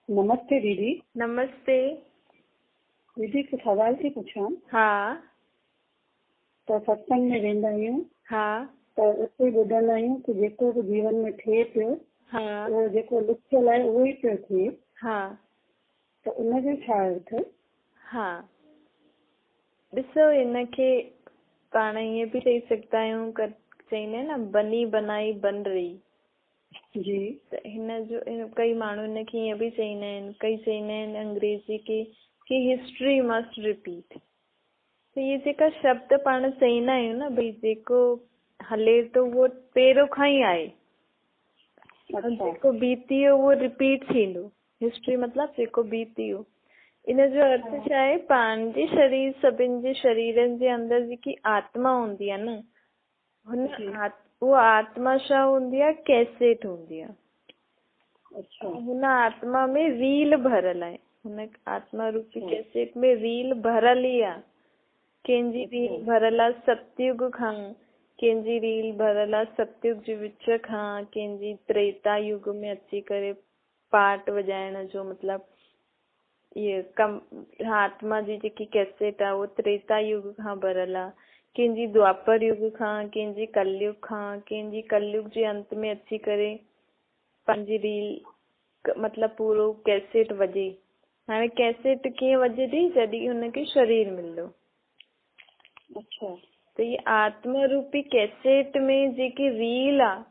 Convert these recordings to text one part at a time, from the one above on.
नमस्ते दीदी। नमस्ते। दीदी कुछ सवाल थी पुछां। हाँ त सत्संग में वेंदा आहियूं हाँ त उते ॿुधंदा आहियूं कि जेको बि जीवन में थिए पियो हाँ उहो जेको लिखियल आहे उहो ई पियो थिए, हाँ त उनजो छा अर्थ? हाँ ॾिसो, हिनखे पाण ईअं बि चई सघंदा आहियूं, चईंदा आहिनि न, बनी बनाई बन रही। जी। त हिन जो कई माण्हू हिनखे ईअं बि चईंदा आहिनि, कई चईंदा आहिनि अंग्रेजी की हिस्ट्री मस्ट रिपीट। त इहे जेका शब्द पाण चईंदा आहियूं न, भई जेको हले थो उहो पहिरियों खां ई आहे, जेको बीती वियो उहो रिपीट थींदो। हिस्ट्री मतिलबु जेको बीती वियो। इन जो अर्थ छा आहे? पंहिंजे शरीर, सभिनि जे शरीरनि जे अंदरि जेकी आत्मा हूंदी आहे न, उहा आत्मा छा हूंदी आहे? कैसेट हूंदी आहे। हुन आत्मा में रील भरल आहे। हुन आत्मा रूपी कैसेट में रील भरल ई आहे। कंहिंजी रील भरल आहे सतयुग खां, कंहिंजी रील भरल आहे सतयुग जे विच खां, कंहिंजी त्रेता युग में अची करे पार्ट वॼाइण जो मतिलबु इहे आत्मा जी जेकी कैसेट आहे उहो त्रेता युग खां भरल आहे। कंहिंजी द्वापर युग खां, कंहिंजी कलयुग खां, कंहिंजी कलयुग जे अंत में अची करे पंहिंजी रील मतिलबु पूरो कैसेट वॼे। हाणे कैसेट कीअं वॼंदी? जॾहिं हुनखे शरीर मिलंदो। त ये आत्मा रूपी कैसेट में जेकी रील आहे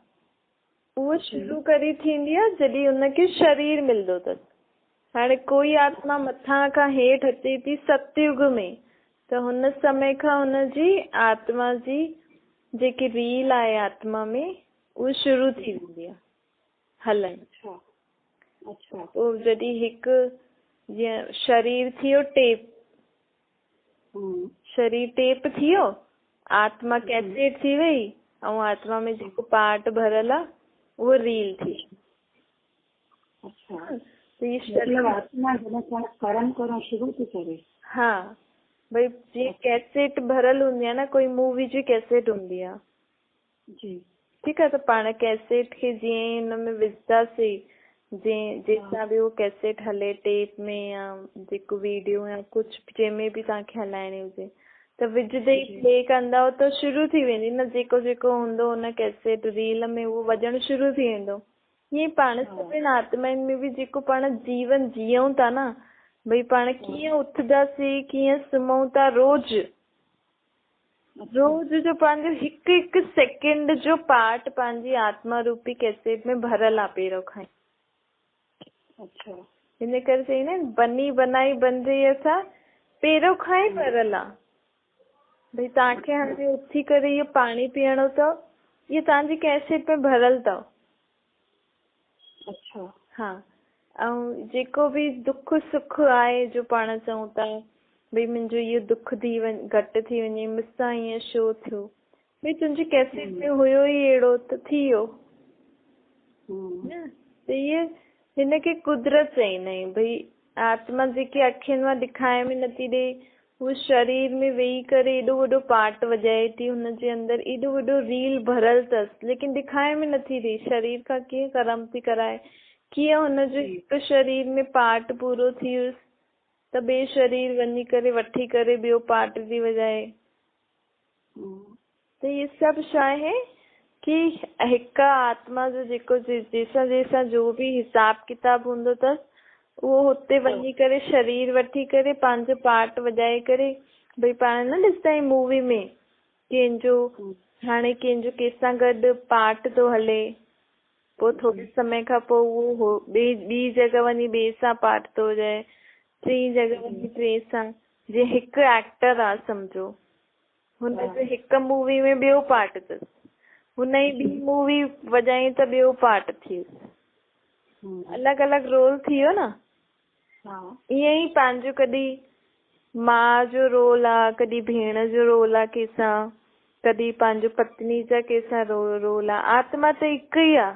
उहा शुरू करी थींदी आहे जॾहिं हुनखे शरीर मिलंदो अथसि। हाणे कोई आत्मा मथां खां हेठि अचे थी सतयुग में, त हुन समय खां हुनजी आत्मा जी जेकी रील आहे आत्मा में उहा शुरू थी वेंदी आहे हलण। पोइ जॾहिं हिकु जीअं शरीर थी वियो टेप, शरीर टेप थी वियो, आत्मा कैसेट थी वई, ऐं आत्मा में जेको पार्ट भरल आहे उहो रील थी। आत्मा कर्म करणु शुरू थी करे। हा, भई जीअं कैसेट भरल हूंदी आहे न, कोई मूवी जी कैसेट हूंदी आहे जी, ठीकु आहे, त पाण कैसेट खे जीअं हिन में विझंदासीं, जंहिंसां बि उहो कैसेट हले, टेप में या जेको वीडियो या कुझु जंहिंमें बि तव्हांखे हलाइणी हुजे, त विझदे ई प्ले कंदव त शुरू थी वेंदी न, जेको जेको हूंदो हुन कैसेट रील में उहो वॼणु शुरू थी वेंदो। ईअं पाण सभिनि आत्माउनि में बि जेको पाण जीवन जीऊं था न, भई पाण कीअं उथंदासीं, कीअं सुम्हूं था, रोज़ जो पंहिंजो हिकु हिकु सेकेंड जो पार्ट पंहिंजी आत्मा रूपी कैसेट में भरल आहे पहिरियों खां ई। हिन करे चईंदा आहिनि बनी बनाई बन रही असां पहिरियों खां ई भरल आहे। भई तव्हांखे हाणे उथी करे इहो पाणी पीअणो अथव, इहो तव्हांजी कैसेट में भरल अथव। हा, ऐं जेको बि दुख सुख आहे जो पाण चऊं था, भई मुंहिंजो इहो दुख थी वञे, घटि थी वञे, मूंसां ईअं छो थियो, भई तुंहिंजी कैसेट में हुयो ई अहिड़ो त थी वियो न। त इहे हिनखे कुदरत चईंदा आहियूं। भई आत्मा जेकी अखियुनि मां ॾेखारे में नथी ॾे, उहो शरीर में वेही करे एॾो वॾो पार्ट वॼाए थी, हुनजे अंदरि एॾो वॾो रील भरल अथसि, लेकिन ॾेखारे में नथी ॾे। शरीर खां कीअं कर्म थी कराए, कीअं हुनजो हिकु शरीर में पार्ट पूरो थी वियुसि त ॿिए शरीर वञी करे वठी करे ॿियो पार्ट थी वॼाए। त इहे सभु छा आहे कि हिकु आत्मा जो जेको जैसा जो बि हिसाब किताब हूंदो अथसि, उहो हुते वञी करे शरीर वठी करे पंहिंजो पार्ट वॼाए करे, भई पाण न ॾिसंदा आहियूं मूवी में कंहिंजो हाणे कंहिंजो कंहिंसां गॾु पार्ट थो हले, पोइ थोरे समय खां पोइ उहो ॿी जॻह वञी ॿिए सां पार्ट थो वॼाए, टी जॻह वञी टे सां। जीअं हिकु एक्टर आहे सम्झो, हुनजो हिकु मूवी में ॿियो पार्ट अथसि, हुन ई ॿी मूवी वॼाई त ॿियो पार्ट थी वियुसि, अलॻि अलॻि रोल थी वियो न। ईअं ई पंहिंजो कॾहिं माउ जो रोल आहे, कॾहिं भेण जो रोल आहे कंहिंसां, कॾहिं पंहिंजो पत्नी जा कंहिंसां रोल आहे। आत्मा त हिकु ई आहे,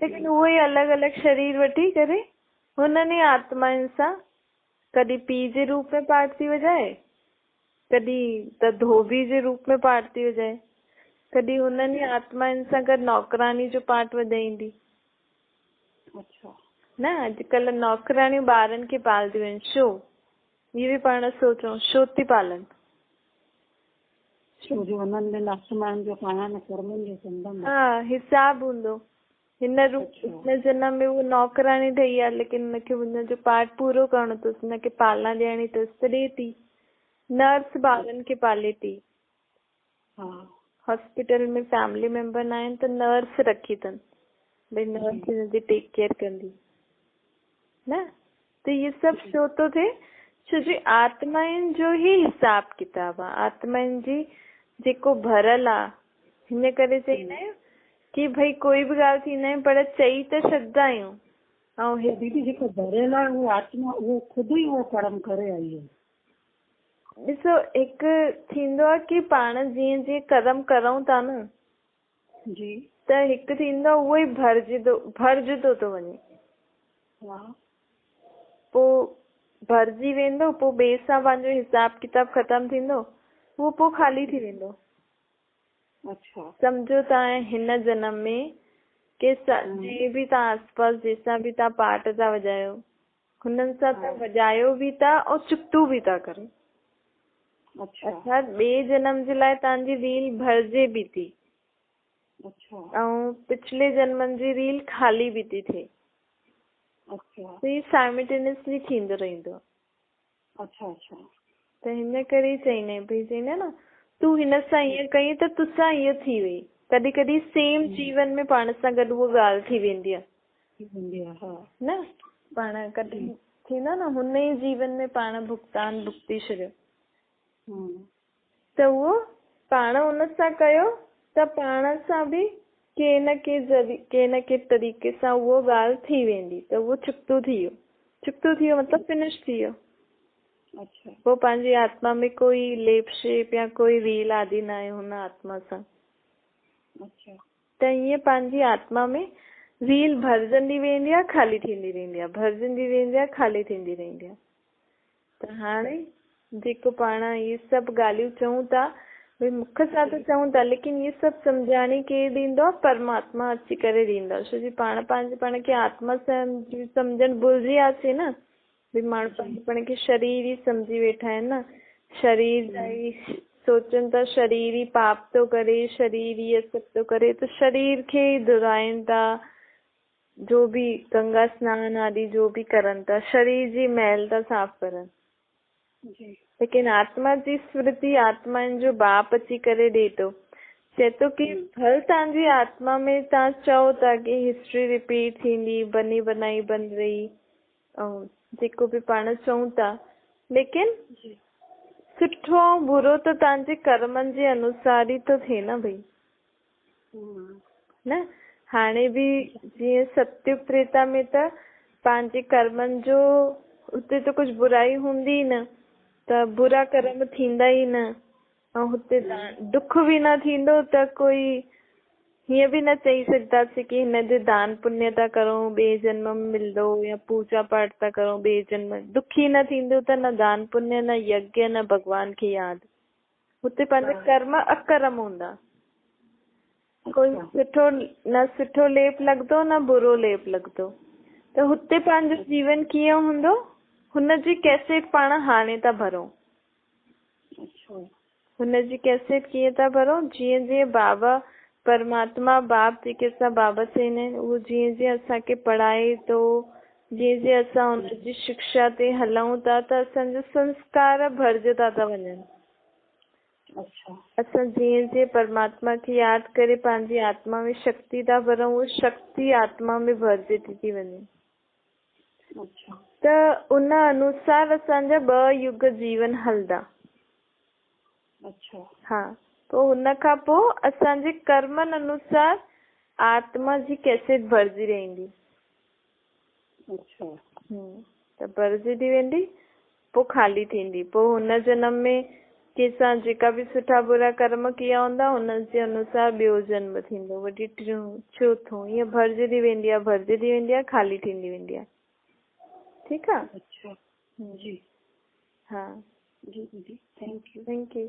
लेकिन उहो ई अलॻि अलॻि शरीर वठी करे हुननि आत्माउनि सां कॾहिं पीउ जे रूप में पार्ट थी वॼाए, कॾहिं त धोबी जे रूप में पार्ट थी वॼाए, कॾहिं हुननि आत्माउनि सां गॾु नौकरानी जो पार्ट वॼाईंदी। न अॼुकल्ह नौकराणियूं ॿारनि खे पालदियूं आहिनि छो? इहे बि पाण सोचूं छो थी पालनि? छो जो उन्हनि में आसमान जो पाण कर्मनि जो संबंध। हा, हिसाब हूंदो। हिन जन्म में वो नौकराणी ठही आहे, लेकिन हुनखे हुनजो पाठ पूरो करणो अथसि, हुनखे पालना ॾियणी अथसि त ॾिए थी। नर्स ॿारनि खे पाले थी। हॉस्पिटल में फैमिली मेंबर न आहिनि त नर्स रखी अथनि, भई नर्स हिनजी टेक केयर कंदी न। त इहे सभु छो थो थिए? छो जो आत्माउनि जो ई हिसाब किताब आहे, आत्माउनि जी जेको भरियल आहे। हिन करे चईंदा आहियूं कि भई कोई बि ॻाल्हि थींदा आहियूं पर चई त छॾंदा आहियूं। ऐं दीदी जेको भरियल आहे उहो आत्मा उहो ख़ुदि ई उहो कर्म करे आई आहे। ॾिसो, हिकु थींदो आहे कि पाण जीअं जीअं कर्म करूं था न जी, त हिकु थींदो आहे उहो ई भरिजंदो थो वञे। पोइ भरिजी वेंदो, पोइ ॿिए सां पंहिंजो हिसाब किताब ख़तम थींदो, उहो पोइ ख़ाली थी वेंदो। अच्छा, सम्झो तव्हां हिन जन्म में के जीअं बि तव्हां आसपास जंहिंसां बि तव्हां पाठ था वॼायो, हुननि सां तव्हां वॼायो बि था ऐं चुक्तू बि था करो। अच्छा, ॿिए जन्म जे लाइ तव्हांजी रील भरिजे बि थी। अच्छा, ऐं पिछले जन्मनि जी रील ख़ाली बि थी थिए। अच्छा, त ही साइमल्टेनियसली थींदो रहंदो। अच्छा अच्छा, त हिन करे चईंदा आहिनि, भई चईंदा न तूं हिन सां हीअं कई त तोसां हीअं थी वई। कॾहिं कॾहिं सेम जीवन में पाण सां गॾु उहा ॻाल्हि थी वेंदी आहे न। पाण कॾहिं थींदो न, हुन ई जीवन में पाण भुगती छॾियो त उहो पाण हुन सां कयो त पाण सां बि के न के तरीक़े सां उहो ॻाल्हि थी वेंदी, त उहो चुक्तो थी वियो। चुक्तो थी वियो मतिलबु फिनिश थी वियो। अच्छा, पोइ पंहिंजी आत्मा में कोई लेप शेप या कोई रील आदि न आहे हुन आत्मा सां। अच्छा, त ईअं पंहिंजी आत्मा में रील भरजंदी वेंदी आहे, ख़ाली थींदी वेंदी आहे, भरजंदी वेंदी आहे, ख़ाली थींदी वेंदी आहे। त हाणे जेको पाण इहे सभु ॻाल्हियूं चऊं था, भई मुख सां त चऊं था, लेकिन इहे सभु सम्झाणी केरु ॾींदो आहे? परमात्मा अची करे ॾींदो आहे। छो जो पाण पाण खे आत्मा सम्झणु भुलिजी वियासीं न। भई माण्हू पंहिंजे पाण खे शरीर ई सम्झी वेठा आहिनि न। शरीर जा ई सोचनि था शरीर ई पाप थो करे, शरीर इहे सभु थो करे, त शरीर खे ई धुराइनि था। जो बि गंगा स्नान आदि जो बि करनि था, शरीर जी मैल था साफ़ करनि। लेकिन आत्मा जी स्मृति आत्माउनि जो बाप अची करे ॾे थो। चए थो कि भले तव्हांजी आत्मा में तव्हां चओ था कि हिस्ट्री रिपीट थींदी, बनी बनाई बन रही, ऐं जेको बि पाण चऊं था, लेकिन सुठो ऐं बुरो त तव्हांजे कर्मनि जे अनुसार ई थो थिए न भई न। हाणे बि जीअं सत्युग त्रेता में त पंहिंजे कर्मनि जो हुते त कुझु बुराई हूंदी ई न, त बुरा कर्म थींदा ई न। ऐं हुते दुख बि न थींदो, त कोई हीअं बि न चई सघंदासीं कि हिनजे दान पुण्य था करूं ॿिए जन्म में मिलंदो, या पूजा पाठ था करूं ॿिए जन्म में। दुखी न थींदो त न दान पुण्य, न यज्ञ, न भॻवान खे यादि। हुते पंहिंजा कर्म अकर्म हूंदा। कोई सुठो लेप लॻंदो, न बुरो लेप लॻंदो। त हुते पंहिंजो जीवन कीअं हूंदो, हुनजी कैसेट पाण हाणे था भरूं। हुनजी कैसेट कीअं था भरूं? जीअं जीअं बाबा परमात्मा बाप जेके असां बाबा चईंदा आहिनि, उहो जीअं जीअं असांखे पढ़ाए थो, जीअं जीअं असां हुनजी शिक्षा ते हलूं था, त असांजा संस्कार भरिजंदा था वञनि। असां जीअं जीअं परमात्मा खे यादि करे पंहिंजी आत्मा में शक्ति था भरूं, उहा शक्ति आत्मा में भरिजे थी वञे। त उन अनुसार असांजा 2 युग जीवन हलंदा। हा, पोइ हुन खां पोइ असांजे कर्मनि अनुसार आत्मा जी कैसेट भरिजी रहंदी। त भरिजी वेंदी, पोइ ख़ाली थींदी। पोइ हुन जन्म में कंहिंसां जेका बि सुठा बुरा कर्म कया हूंदा, हुनजे अनुसार ॿियो जन्म थींदो, वरी टियों, चौथों, ईअं भरिजंदी वेंदी आहे, ख़ाली थींदी वेंदी आहे। ठीकु आहे? जी, हा जी दीदी, थैंक यू।